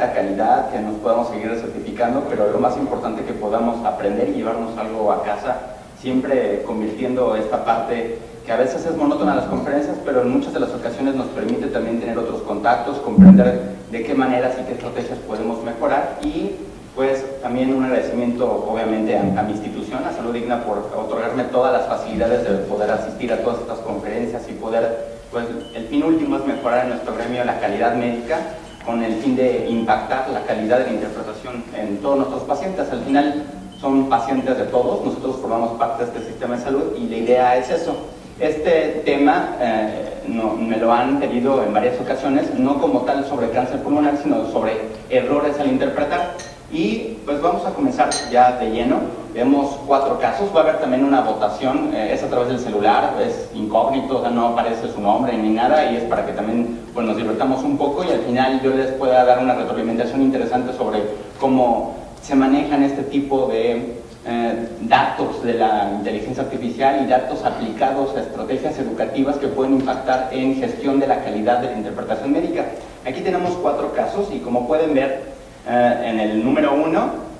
alta calidad, que nos podamos seguir certificando, pero lo más importante que podamos aprender y llevarnos algo a casa, siempre convirtiendo esta parte que a veces es monótona las conferencias, pero en muchas de las ocasiones nos permite también tener otros contactos, comprender de qué maneras y qué estrategias podemos mejorar, y pues también un agradecimiento obviamente a mi institución, a Salud Digna, por otorgarme todas las facilidades de poder asistir a todas estas conferencias y poder, pues el fin último es mejorar en nuestro gremio la calidad médica, con el fin de impactar la calidad de la interpretación en todos nuestros pacientes. Al final son pacientes de todos, nosotros formamos parte de este sistema de salud y la idea es eso. Este tema me lo han pedido en varias ocasiones, no como tal sobre cáncer pulmonar, sino sobre errores al interpretar. Y pues vamos a comenzar ya de lleno. Vemos 4 casos, va a haber también una votación, es a través del celular, es incógnito, o sea, no aparece su nombre ni nada, y es para que también pues, nos divertamos un poco y al final yo les pueda dar una retroalimentación interesante sobre cómo se manejan este tipo de datos de la inteligencia artificial y datos aplicados a estrategias educativas que pueden impactar en gestión de la calidad de la interpretación médica. Aquí tenemos 4 casos y como pueden ver en el número 1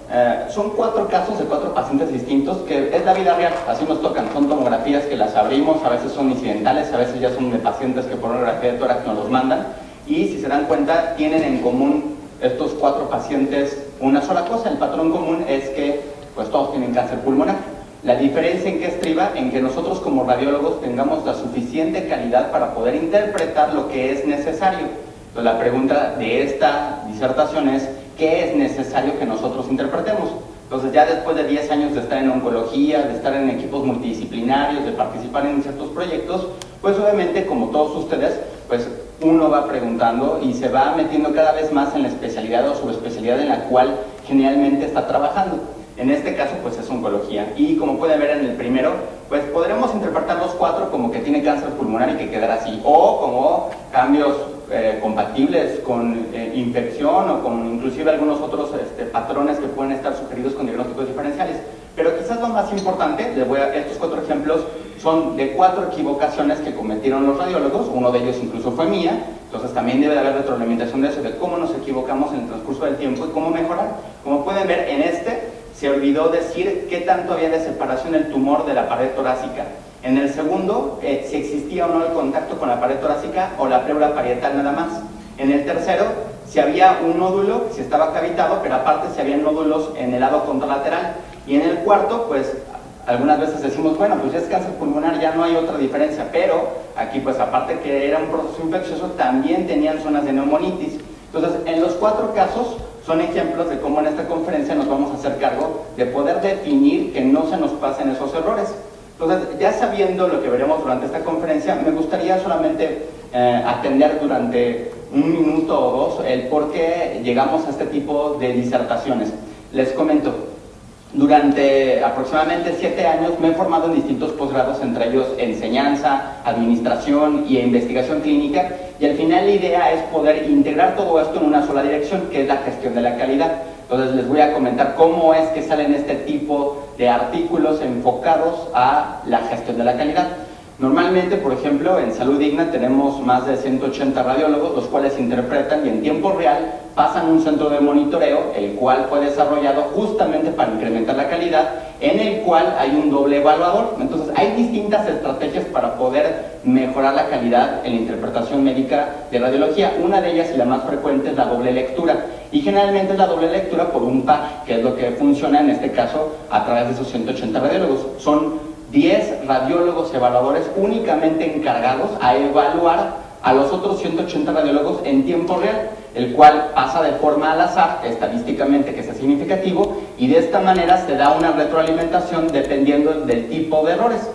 son 4 casos de 4 pacientes distintos, que es la vida real, así nos tocan, son tomografías que las abrimos, a veces son incidentales, a veces ya son de pacientes que por una radiografía de tórax nos los mandan, y si se dan cuenta tienen en común estos 4 pacientes una sola cosa, el patrón común es que pues todos tienen cáncer pulmonar. La diferencia en qué estriba, en que nosotros como radiólogos tengamos la suficiente calidad para poder interpretar lo que es necesario. Entonces la pregunta de esta disertación es, ¿qué es necesario que nosotros interpretemos? Entonces ya después de 10 años de estar en oncología, de estar en equipos multidisciplinarios, de participar en ciertos proyectos, pues obviamente como todos ustedes, pues uno va preguntando y se va metiendo cada vez más en la especialidad o subespecialidad en la cual generalmente está trabajando. En este caso pues es oncología, y como pueden ver en el primero, pues podremos interpretar los 4 como que tiene cáncer pulmonar y que quedará así, o como cambios compatibles con infección o con inclusive algunos otros patrones que pueden estar sugeridos con diagnósticos diferenciales. Pero quizás lo más importante, estos 4 ejemplos son de 4 equivocaciones que cometieron los radiólogos, uno de ellos incluso fue mía, entonces también debe de haber retroalimentación de eso, de cómo nos equivocamos en el transcurso del tiempo y cómo mejorar. Como pueden ver en se olvidó decir qué tanto había de separación el tumor de la pared torácica. En el segundo, si existía o no el contacto con la pared torácica o la pleura parietal nada más. En el tercero, si había un nódulo, si estaba cavitado, pero aparte si había nódulos en el lado contralateral. Y en el cuarto, pues algunas veces decimos, bueno, pues ya es cáncer pulmonar, ya no hay otra diferencia, pero aquí pues aparte que era un proceso infeccioso, también tenían zonas de neumonitis. Entonces, en los 4 casos, son ejemplos de cómo en esta conferencia nos vamos a hacer cargo de poder definir que no se nos pasen esos errores. Entonces, ya sabiendo lo que veremos durante esta conferencia, me gustaría solamente atender durante 1 minuto o 2 el por qué llegamos a este tipo de disertaciones. Les comento, durante aproximadamente 7 años me he formado en distintos posgrados, entre ellos enseñanza, administración y investigación clínica, y al final la idea es poder integrar todo esto en una sola dirección, que es la gestión de la calidad. Entonces les voy a comentar cómo es que salen este tipo de artículos enfocados a la gestión de la calidad. Normalmente, por ejemplo, en Salud Digna tenemos más de 180 radiólogos, los cuales interpretan y en tiempo real pasan un centro de monitoreo, el cual fue desarrollado justamente para incrementar la calidad, en el cual hay un doble evaluador. Entonces, hay distintas estrategias para poder mejorar la calidad en la interpretación médica de radiología. Una de ellas, y la más frecuente, es la doble lectura. Y generalmente es la doble lectura por un PAC, que es lo que funciona en este caso a través de esos 180 radiólogos. Son 10 radiólogos evaluadores únicamente encargados a evaluar a los otros 180 radiólogos en tiempo real, el cual pasa de forma al azar, estadísticamente que sea significativo, y de esta manera se da una retroalimentación dependiendo del tipo de errores.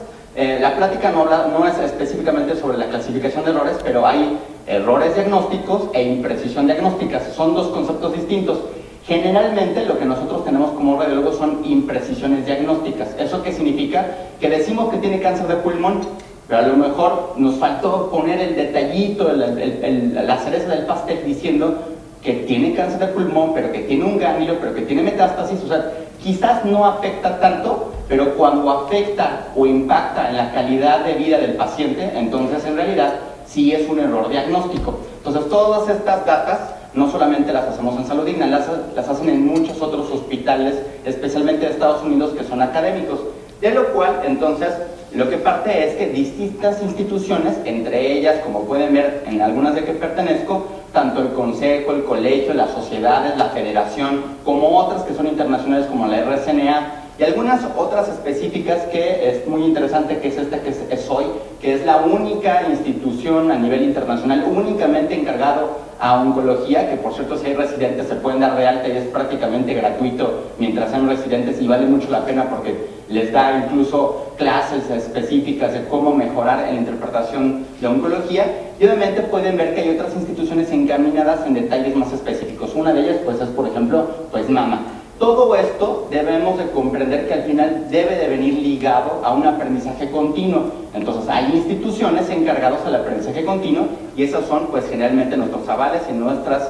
La plática no es específicamente sobre la clasificación de errores, pero hay errores diagnósticos e imprecisión diagnóstica, son 2 conceptos distintos. Generalmente lo que nosotros tenemos como radiólogos son imprecisiones diagnósticas. ¿Eso qué significa? Que decimos que tiene cáncer de pulmón, pero a lo mejor nos faltó poner el detallito, la cereza del pastel diciendo que tiene cáncer de pulmón, pero que tiene un ganglio, pero que tiene metástasis. O sea, quizás no afecta tanto, pero cuando afecta o impacta en la calidad de vida del paciente, entonces en realidad sí es un error diagnóstico. Entonces todas estas datas no solamente las hacemos en Salud Digna, las hacen en muchos otros hospitales, especialmente de Estados Unidos, que son académicos. De lo cual, entonces, lo que parte es que distintas instituciones, entre ellas, como pueden ver en algunas de que pertenezco, tanto el consejo, el colegio, las sociedades, la federación, como otras que son internacionales como la RSNA, y algunas otras específicas que es muy interesante, que es esta que es hoy, que es la única institución a nivel internacional únicamente encargado a oncología, que por cierto si hay residentes se pueden dar de alta y es prácticamente gratuito mientras sean residentes, y vale mucho la pena porque les da incluso clases específicas de cómo mejorar en la interpretación de oncología. Y obviamente pueden ver que hay otras instituciones encaminadas en detalles más específicos. Una de ellas pues es, por ejemplo, pues MAMA. Todo esto debemos de comprender que al final debe de venir ligado a un aprendizaje continuo. Entonces hay instituciones encargadas del aprendizaje continuo y esas son pues generalmente nuestros avales y nuestras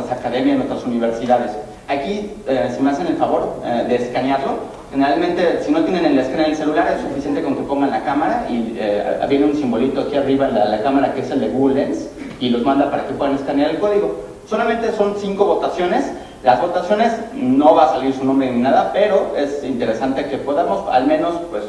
academias, nuestras universidades. Aquí, si me hacen el favor de escanearlo, generalmente si no tienen el escáner del celular es suficiente con que pongan la cámara y viene un simbolito aquí arriba en la cámara que es el de Google Lens y los manda para que puedan escanear el código. Solamente son 5 votaciones. Las votaciones no va a salir su nombre ni nada, pero es interesante que podamos al menos pues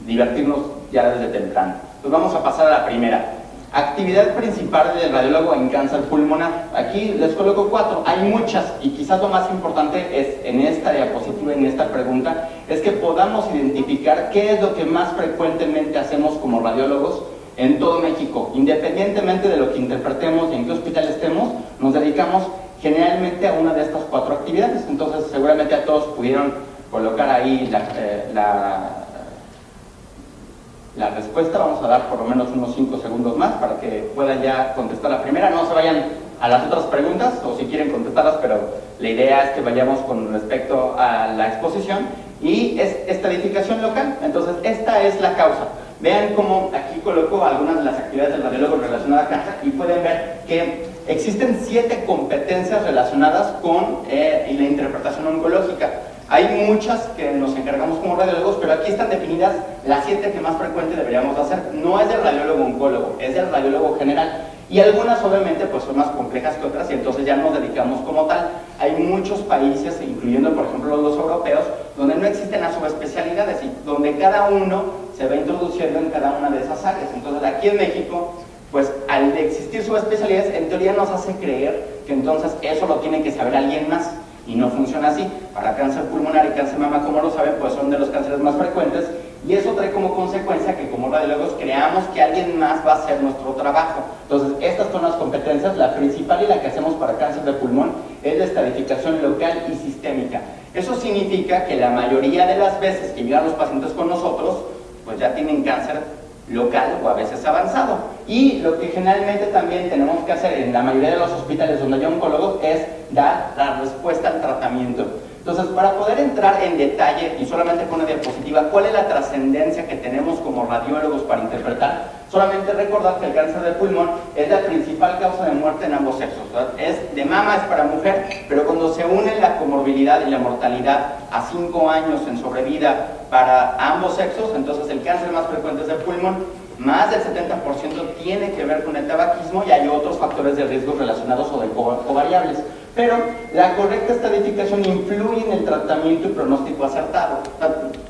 divertirnos ya desde temprano. Pues vamos a pasar a la primera. Actividad principal del radiólogo en cáncer pulmonar. Aquí les coloco 4, hay muchas y quizás lo más importante es en esta diapositiva, en esta pregunta, es que podamos identificar qué es lo que más frecuentemente hacemos como radiólogos en todo México. Independientemente de lo que interpretemos y en qué hospital estemos, nos dedicamos generalmente a una de estas 4 actividades. Entonces seguramente a todos pudieron colocar ahí la respuesta. Vamos a dar por lo menos unos 5 segundos más para que puedan ya contestar la primera. No se vayan a las otras preguntas o si quieren contestarlas, pero la idea es que vayamos con respecto a la exposición y es estadificación local. Entonces esta es la causa. Vean cómo aquí coloco algunas de las actividades del radiólogo relacionadas a cáncer y pueden ver que existen 7 competencias relacionadas con la interpretación oncológica. Hay muchas que nos encargamos como radiólogos, pero aquí están definidas las 7 que más frecuente deberíamos hacer. No es del radiólogo oncólogo, es del radiólogo general. Y algunas obviamente pues son más complejas que otras y entonces ya nos dedicamos como tal. Hay muchos países, incluyendo por ejemplo los europeos, donde no existen las subespecialidades y donde cada uno se va introduciendo en cada una de esas áreas. Entonces aquí en México, pues al existir subespecialidades, en teoría nos hace creer que entonces eso lo tiene que saber alguien más. Y no funciona así. Para cáncer pulmonar y cáncer mama, como lo saben, pues son de los cánceres más frecuentes y eso trae como consecuencia que como radiólogos creamos que alguien más va a hacer nuestro trabajo. Entonces, estas son las competencias. La principal y la que hacemos para cáncer de pulmón es la estadificación local y sistémica. Eso significa que la mayoría de las veces que llegan los pacientes con nosotros, pues ya tienen cáncer local o a veces avanzado. Y lo que generalmente también tenemos que hacer en la mayoría de los hospitales donde hay oncólogos es dar la respuesta al tratamiento. Entonces, para poder entrar en detalle y solamente con una diapositiva, ¿cuál es la trascendencia que tenemos como radiólogos para interpretar? Solamente recordar que el cáncer de pulmón es la principal causa de muerte en ambos sexos, ¿verdad? Es de mama, es para mujer, pero cuando se une la comorbilidad y la mortalidad a 5 años en sobrevida para ambos sexos, entonces el cáncer más frecuente es de pulmón. Más del 70% tiene que ver con el tabaquismo y hay otros factores de riesgo relacionados o variables. Pero la correcta estadificación influye en el tratamiento y pronóstico acertado.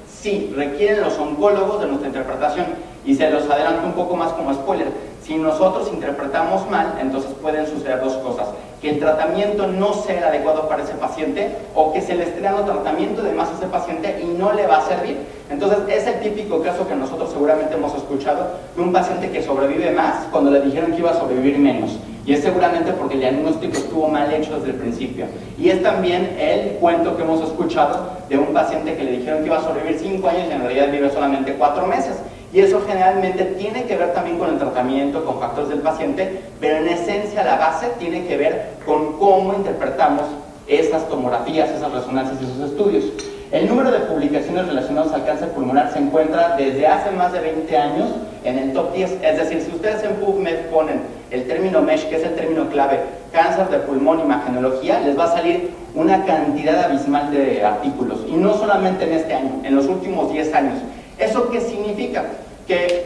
Sí, requieren los oncólogos de nuestra interpretación y se los adelanto un poco más como spoiler. Si nosotros interpretamos mal, entonces pueden suceder 2 cosas. Que el tratamiento no sea el adecuado para ese paciente o que se le esté dando tratamiento de más a ese paciente y no le va a servir. Entonces es el típico caso que nosotros seguramente hemos escuchado de un paciente que sobrevive más cuando le dijeron que iba a sobrevivir menos. Y es seguramente porque el diagnóstico estuvo mal hecho desde el principio. Y es también el cuento que hemos escuchado de un paciente que le dijeron que iba a sobrevivir 5 años y en realidad vive solamente 4 meses. Y eso generalmente tiene que ver también con el tratamiento, con factores del paciente, pero en esencia la base tiene que ver con cómo interpretamos esas tomografías, esas resonancias y esos estudios. El número de publicaciones relacionadas al cáncer pulmonar se encuentra desde hace más de 20 años en el top 10. Es decir, si ustedes en PubMed ponen el término MESH, que es el término clave, cáncer de pulmón, imagenología, les va a salir una cantidad abismal de artículos. Y no solamente en este año, en los últimos 10 años. ¿Eso qué significa? Que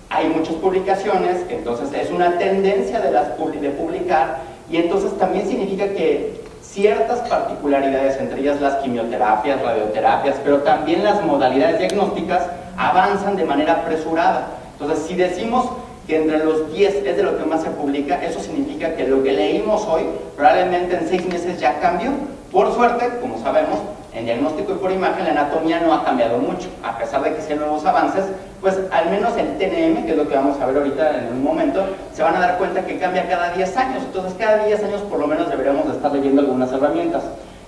hay muchas publicaciones, que entonces es una tendencia de publicar y entonces también significa que ciertas particularidades, entre ellas las quimioterapias, radioterapias, pero también las modalidades diagnósticas avanzan de manera apresurada. Entonces, si decimos que entre los 10 es de lo que más se publica, eso significa que lo que leímos hoy probablemente en 6 meses ya cambió. Por suerte, como sabemos, en diagnóstico y por imagen la anatomía no ha cambiado mucho, a pesar de que sean nuevos avances, pues al menos el TNM, que es lo que vamos a ver ahorita en un momento, se van a dar cuenta que cambia cada 10 años, entonces cada 10 años por lo menos deberíamos de estar leyendo algunas herramientas.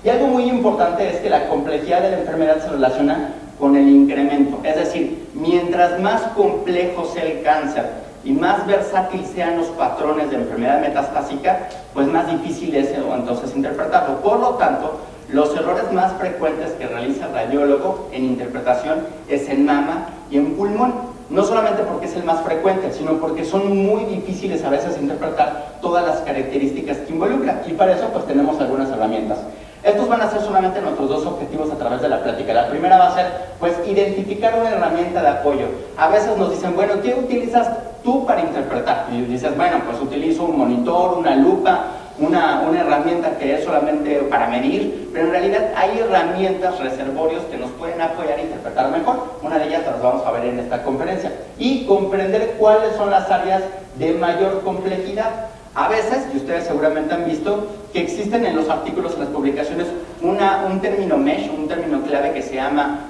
Y algo muy importante es que la complejidad de la enfermedad se relaciona con el incremento, es decir, mientras más complejo sea el cáncer y más versátil sean los patrones de enfermedad metastásica, pues más difícil es entonces interpretarlo. Por lo tanto, los errores más frecuentes que realiza el radiólogo en interpretación es en mama y en pulmón. No solamente porque es el más frecuente, sino porque son muy difíciles a veces interpretar todas las características que involucra. Y para eso pues tenemos algunas herramientas. Estos van a ser solamente nuestros dos objetivos a través de la plática. La primera va a ser pues identificar una herramienta de apoyo. A veces nos dicen, bueno, ¿qué utilizas tú para interpretar? Y dices, bueno, pues utilizo un monitor, una lupa, una herramienta que es solamente para medir, pero en realidad hay herramientas, reservorios que nos pueden apoyar a interpretar mejor. Una de ellas las vamos a ver en esta conferencia. Y comprender cuáles son las áreas de mayor complejidad. A veces, y ustedes seguramente han visto, que existen en los artículos, en las publicaciones, un término mesh, un término clave que se llama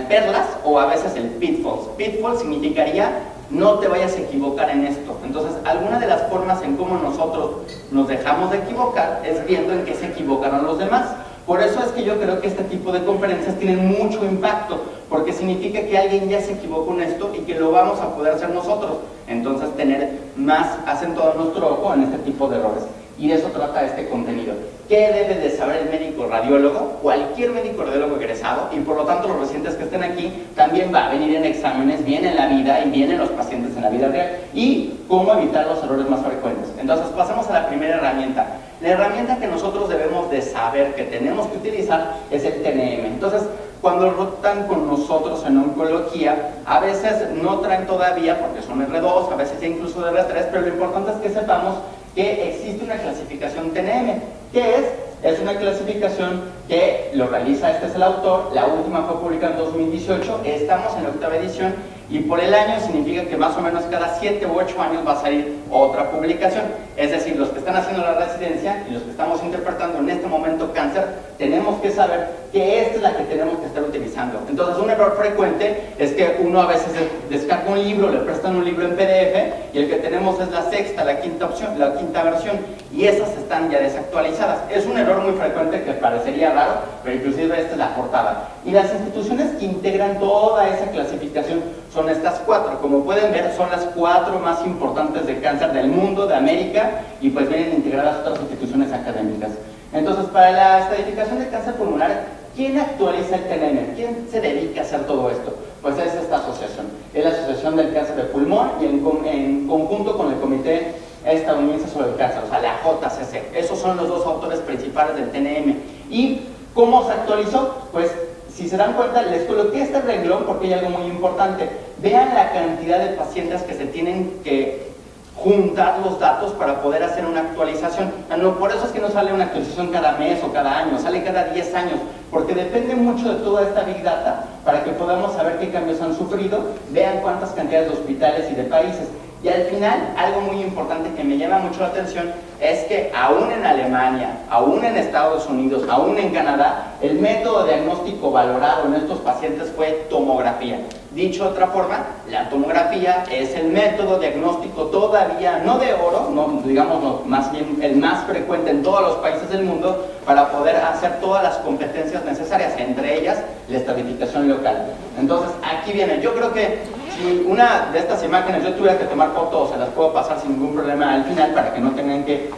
perlas, o a veces el pitfalls. Pitfall significaría no te vayas a equivocar en esto. Entonces, alguna de las formas en cómo nosotros nos dejamos de equivocar es viendo en qué se equivocaron los demás. Por eso es que yo creo que este tipo de conferencias tienen mucho impacto, porque significa que alguien ya se equivocó en esto y que lo vamos a poder hacer nosotros. Entonces, tener más acentuado nuestro ojo en este tipo de errores. Y de eso trata este contenido. ¿Qué debe de saber el médico radiólogo? Cualquier médico radiólogo egresado, y por lo tanto los residentes que estén aquí, también va a venir en exámenes, viene en la vida y vienen los pacientes en la vida real. Y cómo evitar los errores más frecuentes. Entonces, pasamos a la primera herramienta. La herramienta que nosotros debemos de saber que tenemos que utilizar es el TNM. Entonces, cuando rotan con nosotros en oncología, a veces no traen todavía, porque son R2, a veces ya incluso de R3, pero lo importante es que sepamos que existe una clasificación TNM. ¿Qué es? Es una clasificación que lo realiza, este es el autor, la última fue publicada en 2018, estamos en la 8ª edición, y por el año significa que más o menos cada 7 u 8 años va a salir otra publicación. Es decir, los que están haciendo la residencia y los que estamos interpretando en este momento cáncer, tenemos que saber que esta es la que tenemos que estar utilizando. Entonces, un error frecuente es que uno a veces descarga un libro, le prestan un libro en PDF y el que tenemos es la 6ª, la 5ª opción, la 5ª versión, y esas están ya desactualizadas. Es un error muy frecuente que parecería raro, pero inclusive esta es la portada. Y las instituciones que integran toda esa clasificación son estas 4. Como pueden ver, son las 4 más importantes de cáncer del mundo, de América, y pues vienen integradas otras instituciones académicas. Entonces, para la estadificación de cáncer pulmonar, ¿quién actualiza el TNM? ¿Quién se dedica a hacer todo esto? Pues es esta asociación. Es la Asociación del Cáncer de Pulmón y en conjunto con el Comité Estadounidense sobre el Cáncer, o sea, la JCC. Esos son los dos autores principales del TNM. ¿Y cómo se actualizó? Pues, si se dan cuenta, les coloqué este renglón porque hay algo muy importante. Vean la cantidad de pacientes que se tienen que juntar los datos para poder hacer una actualización. No, por eso es que no sale una actualización cada mes o cada año, sale cada 10 años, porque depende mucho de toda esta Big Data para que podamos saber qué cambios han sufrido, vean cuántas cantidades de hospitales y de países. Y al final, algo muy importante que me llama mucho la atención es que aún en Alemania, aún en Estados Unidos, aún en Canadá, el método diagnóstico valorado en estos pacientes fue tomografía. Dicho de otra forma, la tomografía es el método diagnóstico todavía, no de oro, no, digamos no, más bien el más frecuente en todos los países del mundo para poder hacer todas las competencias necesarias, entre ellas la estadificación local. Entonces, aquí viene, yo creo que si una de estas imágenes yo tuviera que tomar fotos, se las puedo pasar sin ningún problema al final para que no tengan que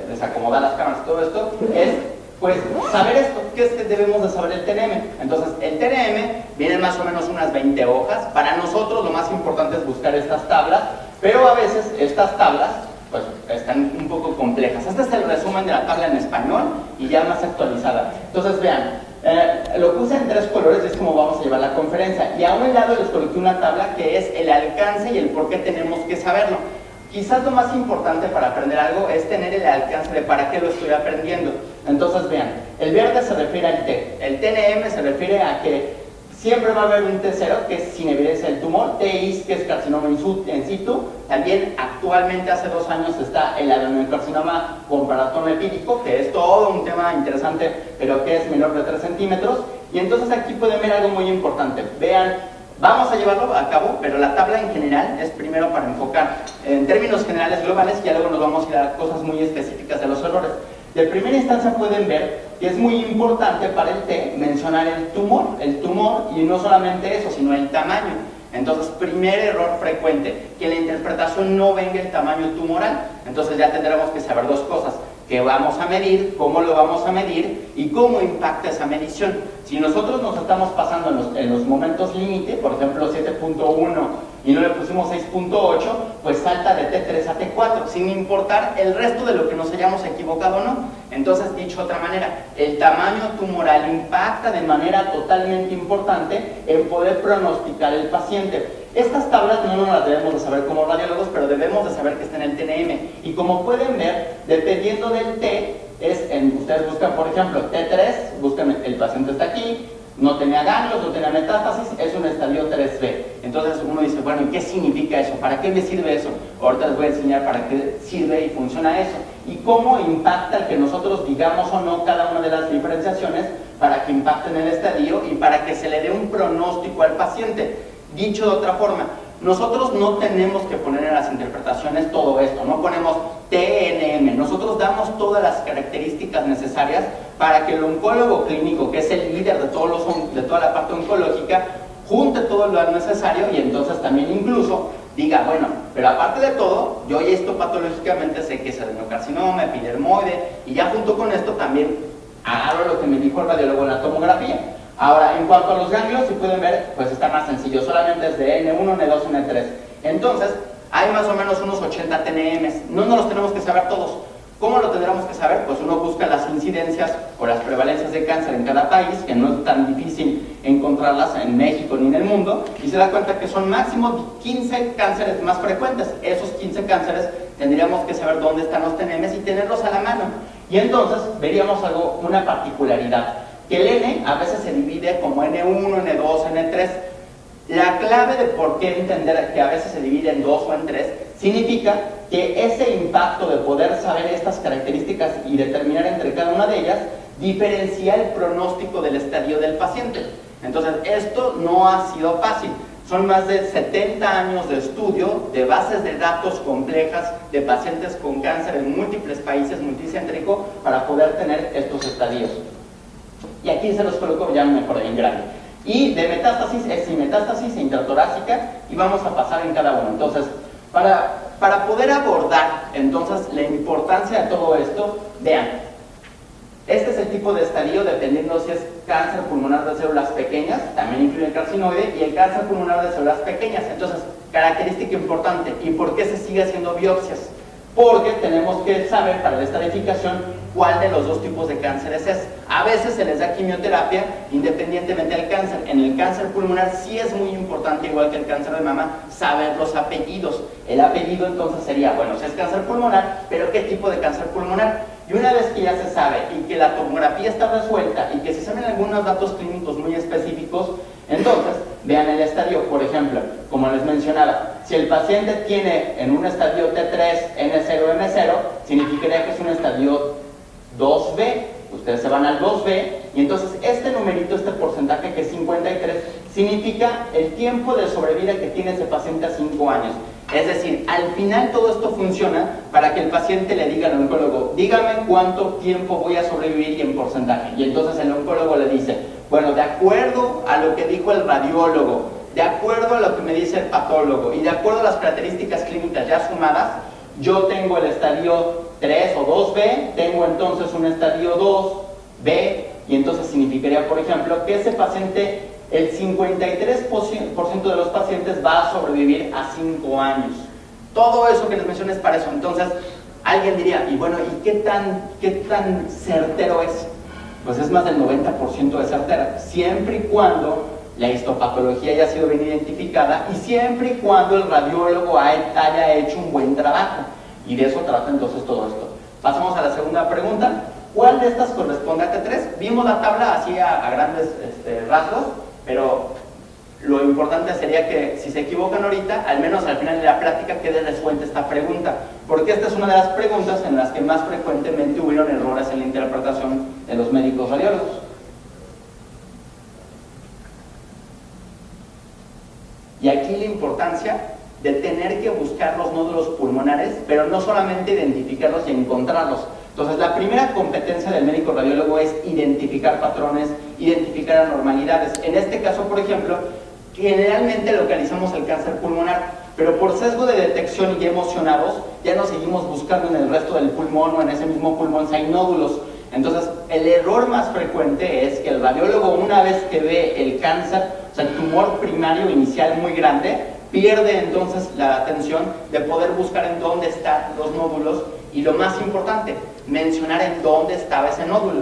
desacomodar las cámaras y todo esto, es pues saber esto. ¿Qué es que debemos de saber el TNM? Entonces, el TNM viene más o menos unas 20 hojas. Para nosotros lo más importante es buscar estas tablas, pero a veces estas tablas pues están un poco complejas. Este es el resumen de la tabla en español y ya más actualizada. Entonces, vean, lo puse en 3 colores y es como vamos a llevar la conferencia. Y a un lado les coloqué una tabla que es el alcance y el por qué tenemos que saberlo. Quizás lo más importante para aprender algo es tener el alcance de para qué lo estoy aprendiendo. Entonces vean, el verde se refiere al T, el TNM se refiere a que siempre va a haber un T0 que es sin evidencia del tumor, TIS que es carcinoma in situ, también actualmente hace 2 años está el adenocarcinoma con paratón epídico, que es todo un tema interesante, pero que es menor de 3 centímetros, y entonces aquí pueden ver algo muy importante, vean, vamos a llevarlo a cabo, pero la tabla en general es primero para enfocar en términos generales globales y ya luego nos vamos a ir a cosas muy específicas de los errores. De primera instancia pueden ver que es muy importante para el T mencionar el tumor y no solamente eso, sino el tamaño. Entonces, primer error frecuente, que la interpretación no venga el tamaño tumoral. Entonces ya tendremos que saber 2 cosas, qué vamos a medir, cómo lo vamos a medir y cómo impacta esa medición. Si nosotros nos estamos pasando en los momentos límite, por ejemplo 7.1 y no le pusimos 6.8, pues salta de T3 a T4, sin importar el resto de lo que nos hayamos equivocado o no. Entonces, dicho de otra manera, el tamaño tumoral impacta de manera totalmente importante en poder pronosticar el paciente. Estas tablas no nos las debemos de saber como radiólogos, pero debemos de saber que está en el TNM. Y como pueden ver, dependiendo del T, ustedes buscan, por ejemplo, T3, buscan el paciente está aquí, no tenía ganglios, no tenía metástasis, es un estadio 3B. Entonces uno dice, bueno, ¿y qué significa eso? ¿Para qué me sirve eso? Ahorita les voy a enseñar para qué sirve y funciona eso. Y cómo impacta el que nosotros digamos o no cada una de las diferenciaciones para que impacten el estadio y para que se le dé un pronóstico al paciente. Dicho de otra forma, nosotros no tenemos que poner en las interpretaciones todo esto, no ponemos TNM, nosotros damos todas las características necesarias para que el oncólogo clínico, que es el líder de toda la parte oncológica, junte todo lo necesario y entonces también incluso diga, bueno, pero aparte de todo, yo ya esto patológicamente sé que es adenocarcinoma, epidermoide, y ya junto con esto también agarro lo que me dijo el radiólogo en la tomografía. Ahora, en cuanto a los ganglios, si pueden ver, pues está más sencillo, solamente es de N1, N2, N3. Entonces, hay más o menos unos 80 TNMs, no nos los tenemos que saber todos. ¿Cómo lo tendremos que saber? Pues uno busca las incidencias o las prevalencias de cáncer en cada país, que no es tan difícil encontrarlas en México ni en el mundo, y se da cuenta que son máximo 15 cánceres más frecuentes. Esos 15 cánceres tendríamos que saber dónde están los TNMs y tenerlos a la mano. Y entonces veríamos una particularidad, que el N a veces se divide como N1, N2, N3. La clave de por qué entender que a veces se divide en 2 o en 3 significa que ese impacto de poder saber estas características y determinar entre cada una de ellas diferencia el pronóstico del estadio del paciente. Entonces, esto no ha sido fácil. Son más de 70 años de estudio de bases de datos complejas de pacientes con cáncer en múltiples países multicéntrico para poder tener estos estadios. Y aquí se los coloco ya mejor en grande. Y de metástasis es sin metástasis e intratorácica, y vamos a pasar en cada uno. Entonces, para poder abordar entonces la importancia de todo esto, vean, este es el tipo de estadio dependiendo si es cáncer pulmonar de células pequeñas, también incluye el carcinoide, y el cáncer pulmonar de células pequeñas. Entonces, característica importante, ¿y por qué se sigue haciendo biopsias? Porque tenemos que saber para la estratificación cuál de los 2 tipos de cánceres es. A veces se les da quimioterapia independientemente del cáncer. En el cáncer pulmonar sí es muy importante, igual que el cáncer de mama, saber los apellidos. El apellido entonces sería, bueno, si es cáncer pulmonar, pero ¿qué tipo de cáncer pulmonar? Y una vez que ya se sabe y que la tomografía está resuelta y que se saben algunos datos clínicos muy específicos, entonces vean el estadio. Por ejemplo, como les mencionaba, si el paciente tiene en un estadio T3, N0, M0, significaría que es un estadio 2B. Ustedes se van al 2B y entonces este numerito, este porcentaje que es 53, significa el tiempo de sobrevida que tiene ese paciente a 5 años. Es decir, al final todo esto funciona para que el paciente le diga al oncólogo, dígame cuánto tiempo voy a sobrevivir y en porcentaje. Y entonces el oncólogo le dice, bueno, de acuerdo a lo que dijo el radiólogo, de acuerdo a lo que me dice el patólogo y de acuerdo a las características clínicas ya sumadas, yo tengo el estadio 3 o 2B, tengo entonces un estadio 2B, y entonces significaría, por ejemplo, que ese paciente, el 53% de los pacientes va a sobrevivir a 5 años. Todo eso que les mencioné es para eso. Entonces, alguien diría, y bueno, ¿y qué tan certero es? Pues es más del 90% de certera, siempre y cuando la histopatología haya sido bien identificada y siempre y cuando el radiólogo haya hecho un buen trabajo. Y de eso trata entonces todo esto. Pasamos a la segunda pregunta. ¿Cuál de estas corresponde a T3? Vimos la tabla así a grandes rasgos, pero lo importante sería que si se equivocan ahorita, al menos al final de la plática quede resuelta esta pregunta, porque esta es una de las preguntas en las que más frecuentemente hubieron errores en la interpretación de los médicos radiólogos. Y aquí la importancia de tener que buscar los nódulos pulmonares, pero no solamente identificarlos y encontrarlos. Entonces, la primera competencia del médico radiólogo es identificar patrones, identificar anormalidades. En este caso, por ejemplo, generalmente localizamos el cáncer pulmonar, pero por sesgo de detección y ya emocionados, ya nos seguimos buscando en el resto del pulmón o en ese mismo pulmón si hay nódulos. Entonces, el error más frecuente es que el radiólogo, una vez que ve el cáncer, o sea, el tumor primario inicial muy grande, pierde entonces la atención de poder buscar en dónde están los nódulos y lo más importante, mencionar en dónde estaba ese nódulo.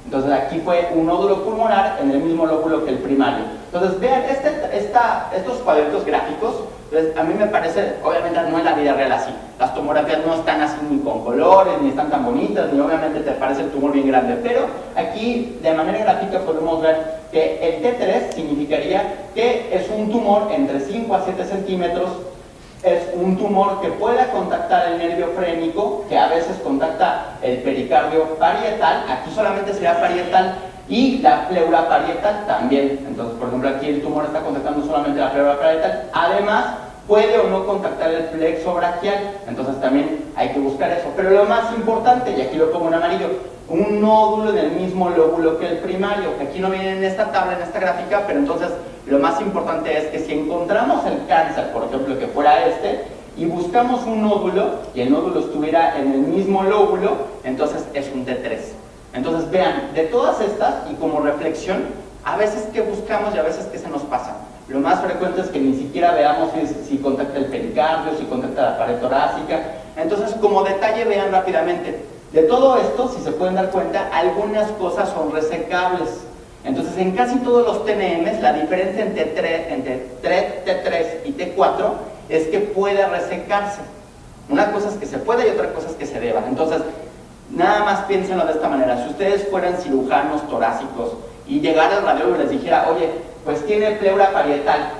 Entonces aquí fue un nódulo pulmonar en el mismo lóbulo que el primario. Entonces vean, estos cuadritos gráficos, pues, a mí me parece, obviamente no en la vida real así, las tomografías no están así ni con colores, ni están tan bonitas, ni obviamente te parece el tumor bien grande, pero aquí de manera gráfica podemos ver que el T3 significaría que es un tumor entre 5 a 7 centímetros, es un tumor que pueda contactar el nervio frénico, que a veces contacta el pericardio parietal, aquí solamente sería parietal, y la pleura parietal también. Entonces, por ejemplo, aquí el tumor está contactando solamente la pleura parietal. Además, puede o no contactar el plexo braquial, entonces también hay que buscar eso. Pero lo más importante, y aquí lo pongo en amarillo, un nódulo en el mismo lóbulo que el primario, que aquí no viene en esta tabla, en esta gráfica, pero entonces lo más importante es que si encontramos el cáncer, por ejemplo, que fuera y buscamos un nódulo, y el nódulo estuviera en el mismo lóbulo, entonces es un T3. Entonces vean, de todas estas, y como reflexión, a veces que buscamos y a veces que se nos pasa. Lo más frecuente es que ni siquiera veamos si contacta el pericardio, si contacta la pared torácica. Entonces, como detalle, vean rápidamente. De todo esto, si se pueden dar cuenta, algunas cosas son resecables. Entonces, en casi todos los TNMs, la diferencia entre T3 y T4 es que puede resecarse. Una cosa es que se pueda y otra cosa es que se deba. Entonces, nada más piénsenlo de esta manera. Si ustedes fueran cirujanos torácicos y llegara el radiólogo y les dijera, oye, pues tiene pleura parietal,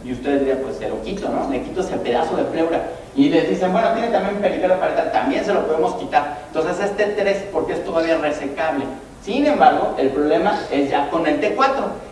y ustedes dirían, pues se lo quito, ¿no? Le quito ese pedazo de pleura. Y les dicen, bueno, tiene también pericardio parietal, también se lo podemos quitar. Entonces es T3 porque es todavía resecable. Sin embargo, el problema es ya con el T4.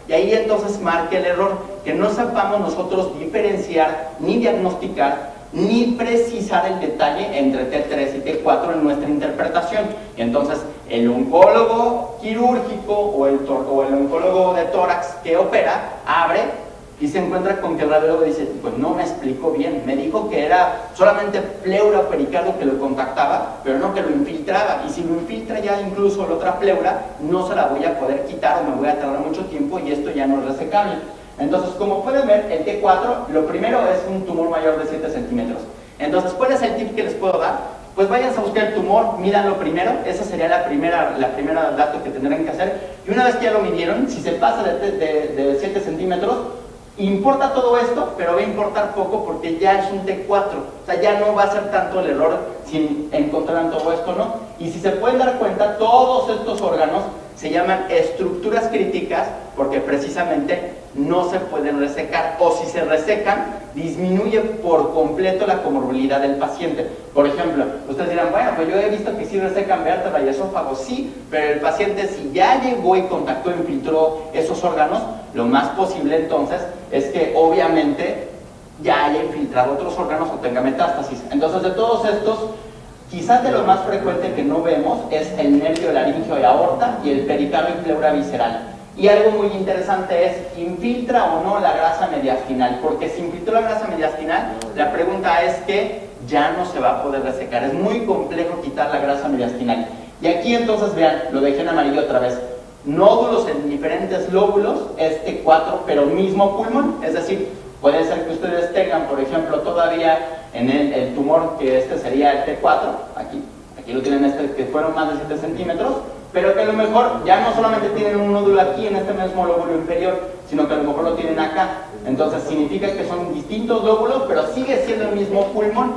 Y ahí entonces marca el error, que no sepamos nosotros diferenciar, ni diagnosticar, ni precisar el detalle entre T3 y T4 en nuestra interpretación. Y entonces el oncólogo quirúrgico o el oncólogo de tórax que opera, abre y se encuentra con que el radiólogo dice, pues no me explicó bien, me dijo que era solamente pleura o pericardio que lo contactaba, pero no que lo infiltraba, y si lo infiltra ya incluso la otra pleura, no se la voy a poder quitar o me voy a tardar mucho tiempo y esto ya no es resecable. Entonces, como pueden ver, el T4, lo primero es un tumor mayor de 7 centímetros. Entonces, ¿cuál es el tip que les puedo dar? Pues váyanse a buscar el tumor, mídanlo primero, esa sería la primera dato que tendrán que hacer, y una vez que ya lo midieron, si se pasa de 7 centímetros, importa todo esto, pero va a importar poco porque ya es un T4, o sea, ya no va a ser tanto el error si encontraran todo esto, ¿no? Y si se pueden dar cuenta, todos estos órganos se llaman estructuras críticas porque precisamente no se pueden resecar, o si se resecan, disminuye por completo la comorbilidad del paciente. Por ejemplo, ustedes dirán, bueno, pues yo he visto que sí resecan vértebra y esófago, sí, pero el paciente si ya llegó y contactó, infiltró esos órganos, lo más posible entonces es que obviamente ya haya infiltrado otros órganos o tenga metástasis. Entonces, de todos estos, quizás de lo más frecuente que no vemos es el nervio laríngeo y aorta y el pericardio y pleura visceral. Y algo muy interesante es, ¿infiltra o no la grasa mediastinal? Porque si infiltró la grasa mediastinal, la pregunta es que ya no se va a poder resecar. Es muy complejo quitar la grasa mediastinal. Y aquí entonces, vean, lo dejé en amarillo otra vez. Nódulos en diferentes lóbulos, este 4, pero mismo pulmón. Es decir, puede ser que ustedes tengan, por ejemplo, todavía en el tumor, que este sería el T4, aquí lo tienen que fueron más de 7 centímetros, pero que a lo mejor ya no solamente tienen un nódulo aquí en este mismo lóbulo inferior, sino que a lo mejor lo tienen acá. Entonces significa que son distintos lóbulos, pero sigue siendo el mismo pulmón.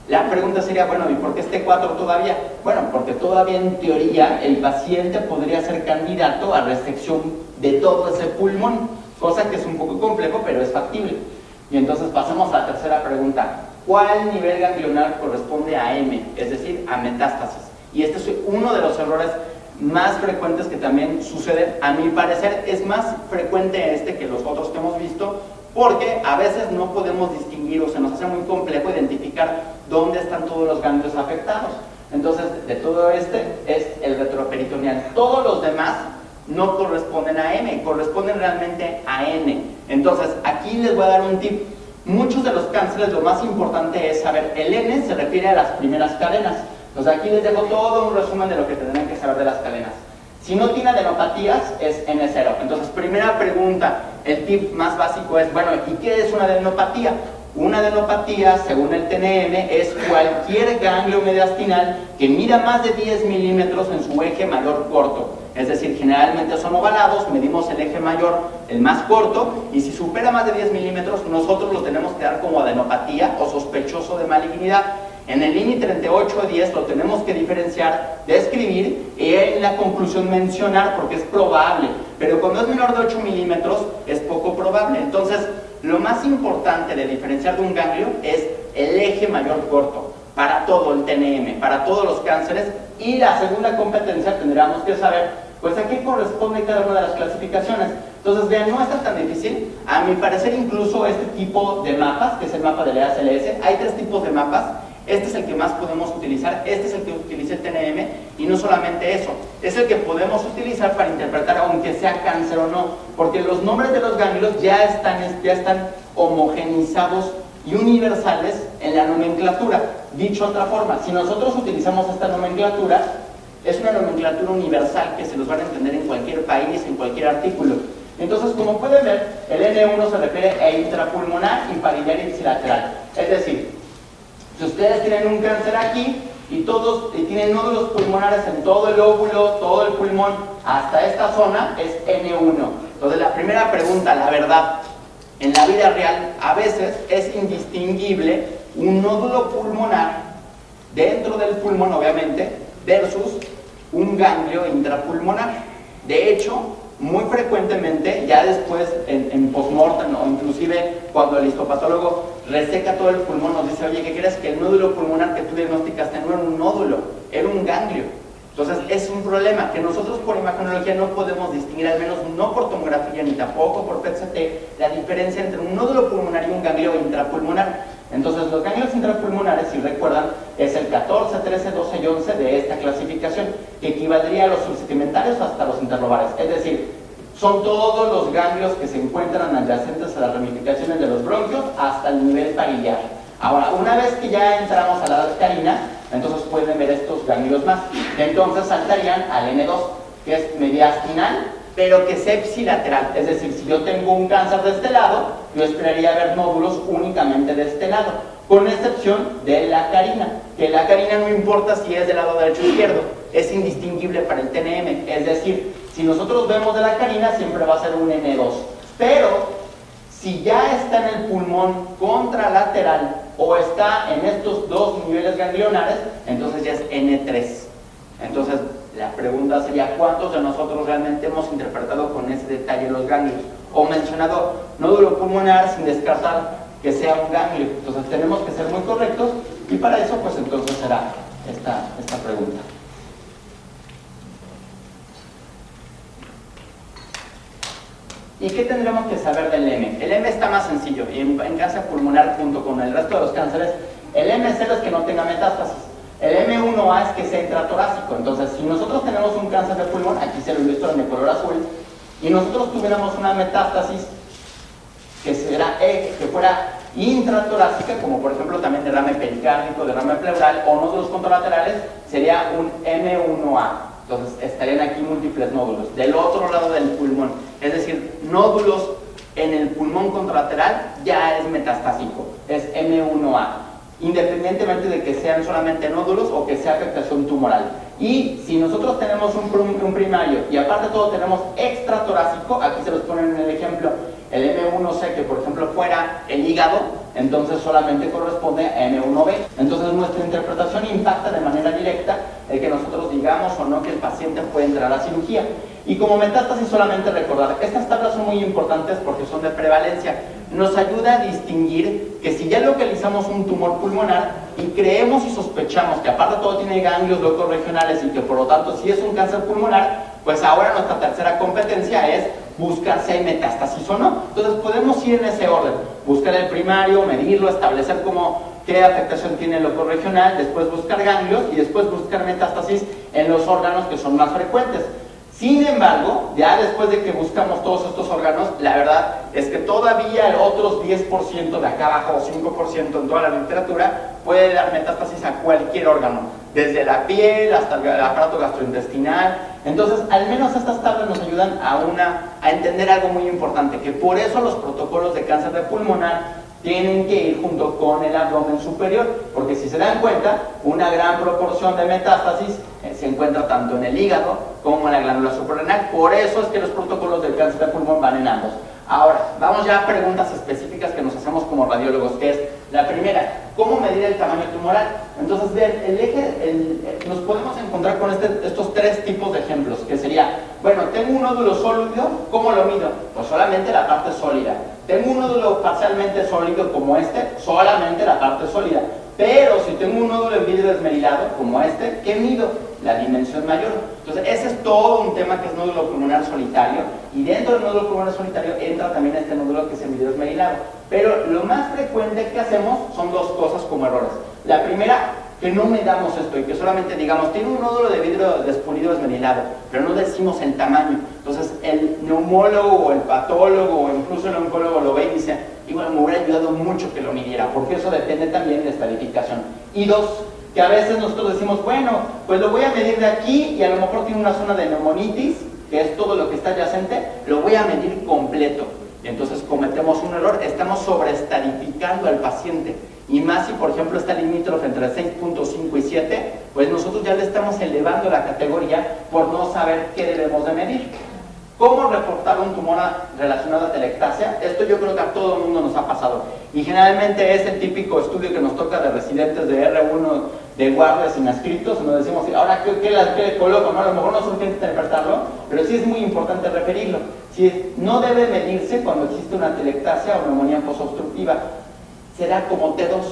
La pregunta sería, bueno, ¿y por qué este 4 todavía? Bueno, porque todavía en teoría el paciente podría ser candidato a resección de todo ese pulmón, cosa que es un poco complejo, pero es factible. Y entonces pasamos a la tercera pregunta. ¿Cuál nivel ganglionar corresponde a M? Es decir, a metástasis. Y este es uno de los errores más frecuentes que también suceden. A mi parecer es más frecuente este que los otros que hemos visto, porque a veces no podemos distinguir o se nos hace muy complejo identificar dónde están todos los ganglios afectados. Entonces, de todo este es el retroperitoneal. Todos los demás no corresponden a M, corresponden realmente a N. Entonces, aquí les voy a dar un tip. Muchos de los cánceres lo más importante es saber, el N se refiere a las primeras cadenas. Entonces aquí les dejo todo un resumen de lo que tendrán que saber de las cadenas. Si no tiene adenopatías, es N0. Entonces, primera pregunta, el tip más básico es, bueno, ¿y qué es una adenopatía? Una adenopatía, según el TNM, es cualquier ganglio mediastinal que mida más de 10 milímetros en su eje mayor corto. Es decir, generalmente son ovalados, medimos el eje mayor, el más corto, y si supera más de 10 milímetros, nosotros lo tenemos que dar como adenopatía o sospechoso de malignidad. En el límite entre 8 y 10 lo tenemos que diferenciar, describir y en la conclusión mencionar porque es probable, pero cuando es menor de 8 milímetros es poco probable. Entonces, lo más importante de diferenciar de un ganglio es el eje mayor corto para todo el TNM, para todos los cánceres. Y la segunda competencia tendríamos que saber, pues a qué corresponde cada una de las clasificaciones. Entonces, vean, no está tan difícil. A mi parecer, incluso este tipo de mapas, que es el mapa del EASLS, hay 3 tipos de mapas. Este es el que más podemos utilizar, este es el que utiliza el TNM, y no solamente eso, es el que podemos utilizar para interpretar aunque sea cáncer o no, porque los nombres de los ganglios ya están homogenizados y universales en la nomenclatura. Dicho de otra forma, si nosotros utilizamos esta nomenclatura, es una nomenclatura universal que se los van a entender en cualquier país, en cualquier artículo. Entonces, como pueden ver, el N1 se refiere a intrapulmonar y parietal ipsilateral, es decir, si ustedes tienen un cáncer aquí y tienen nódulos pulmonares en todo el óvulo, todo el pulmón, hasta esta zona, es N1. Entonces, la primera pregunta, la verdad, en la vida real, a veces es indistinguible un nódulo pulmonar dentro del pulmón, obviamente, versus un ganglio intrapulmonar. De hecho, muy frecuentemente, ya después en postmortem o inclusive cuando el histopatólogo reseca todo el pulmón, nos dice, oye, ¿qué crees? Que el nódulo pulmonar que tú diagnosticaste no era un nódulo, era un ganglio. Entonces es un problema que nosotros por imagenología no podemos distinguir, al menos no por tomografía ni tampoco por PET-CT, la diferencia entre un nódulo pulmonar y un ganglio intrapulmonar. Entonces los ganglios intrapulmonares, si recuerdan, es el 14, 13, 12 y 11 de esta clasificación, que equivaldría a los subsegmentarios hasta los interlobales. Es decir, son todos los ganglios que se encuentran adyacentes a las ramificaciones de los bronquios hasta el nivel parietal. Ahora, una vez que ya entramos a la edad carina, entonces pueden ver estos ganglios más. Entonces saltarían al N2, que es mediastinal, pero que sea ipsilateral. Es decir, si yo tengo un cáncer de este lado, yo esperaría ver nódulos únicamente de este lado, con excepción de la carina, que la carina no importa si es del lado derecho o izquierdo, es indistinguible para el TNM. Es decir, si nosotros vemos de la carina, siempre va a ser un N2. Pero si ya está en el pulmón contralateral o está en estos dos niveles ganglionares, entonces ya es N3. Entonces, la pregunta sería, ¿cuántos de nosotros realmente hemos interpretado con ese detalle los ganglios? O mencionado nódulo pulmonar sin descartar que sea un ganglio. Entonces, tenemos que ser muy correctos y para eso, pues entonces será esta pregunta. ¿Y qué tendremos que saber del M? El M está más sencillo, y en cáncer pulmonar junto con el resto de los cánceres, el M0 es que no tenga metástasis. El M1A es que sea intratorácico. Entonces, si nosotros tenemos un cáncer de pulmón, aquí se lo ilustró en el color azul, y nosotros tuviéramos una metástasis que fuera intratorácica, como por ejemplo también derrame pericárdico, derrame pleural o nódulos contralaterales, sería un M1A. Entonces, estarían aquí múltiples nódulos. Del otro lado del pulmón, es decir, nódulos en el pulmón contralateral ya es metastásico, es M1A. independientemente de que sean solamente nódulos o que sea afectación tumoral. Y si nosotros tenemos un primario y aparte todo tenemos extratorácico, aquí se los ponen en el ejemplo, el M1C que por ejemplo fuera el hígado, entonces solamente corresponde a M1B. Entonces nuestra interpretación impacta de manera directa el que nosotros digamos o no que el paciente puede entrar a cirugía. Y como metástasis solamente recordar, estas tablas son muy importantes porque son de prevalencia. Nos ayuda a distinguir que si ya localizamos un tumor pulmonar y creemos y sospechamos que aparte todo tiene ganglios locos regionales y que por lo tanto si es un cáncer pulmonar, pues ahora nuestra tercera competencia es buscar si hay metástasis o no. Entonces podemos ir en ese orden, buscar el primario, medirlo, establecer qué afectación tiene el loco regional, después buscar ganglios y después buscar metástasis en los órganos que son más frecuentes. Sin embargo, ya después de que buscamos todos estos órganos, la verdad es que todavía otros 10% de acá abajo, o 5% en toda la literatura, puede dar metástasis a cualquier órgano, desde la piel hasta el aparato gastrointestinal. Entonces, al menos estas tablas nos ayudan a entender algo muy importante, que por eso los protocolos de cáncer de pulmonar tienen que ir junto con el abdomen superior, porque si se dan cuenta, una gran proporción de metástasis se encuentra tanto en el hígado como en la glándula suprarrenal. Por eso es que los protocolos del cáncer de pulmón van en ambos. Ahora, vamos ya a preguntas específicas que nos hacemos como radiólogos, que es la primera, ¿cómo medir el tamaño tumoral? Entonces, vean, nos podemos encontrar con estos tres tipos de ejemplos, que sería, bueno, tengo un nódulo sólido, ¿cómo lo mido? Pues solamente la parte sólida. Tengo un nódulo parcialmente sólido como este, solamente la parte sólida. Pero si tengo un nódulo en vidrio esmerilado como este, ¿qué mido? La dimensión mayor. Entonces ese es todo un tema que es nódulo pulmonar solitario, y dentro del nódulo pulmonar solitario entra también este nódulo que es el vidrio esmerilado. Pero lo más frecuente que hacemos son dos cosas como errores. La primera, que no medamos esto y que solamente digamos, tiene un nódulo de vidrio despulido esmerilado, pero no decimos el tamaño. Entonces el neumólogo o el patólogo o incluso el oncólogo lo ve y dice, igual me hubiera ayudado mucho que lo midiera, porque eso depende también de esta edificación. Y dos, que a veces nosotros decimos, bueno, pues lo voy a medir de aquí y a lo mejor tiene una zona de neumonitis, que es todo lo que está adyacente, lo voy a medir completo. Y entonces cometemos un error, estamos sobreestadificando al paciente. Y más si, por ejemplo, está limítrofe entre 6.5 y 7, pues nosotros ya le estamos elevando la categoría por no saber qué debemos de medir. ¿Cómo reportar un tumor relacionado a telectasia? Esto yo creo que a todo el mundo nos ha pasado. Y generalmente es el típico estudio que nos toca de residentes de R1 de guardias inscritos, donde decimos, ahora ¿qué coloco? ¿No? A lo mejor no es urgente interpretarlo, pero sí es muy importante referirlo. No debe medirse cuando existe una telectasia o neumonía posobstructiva. Será como T2.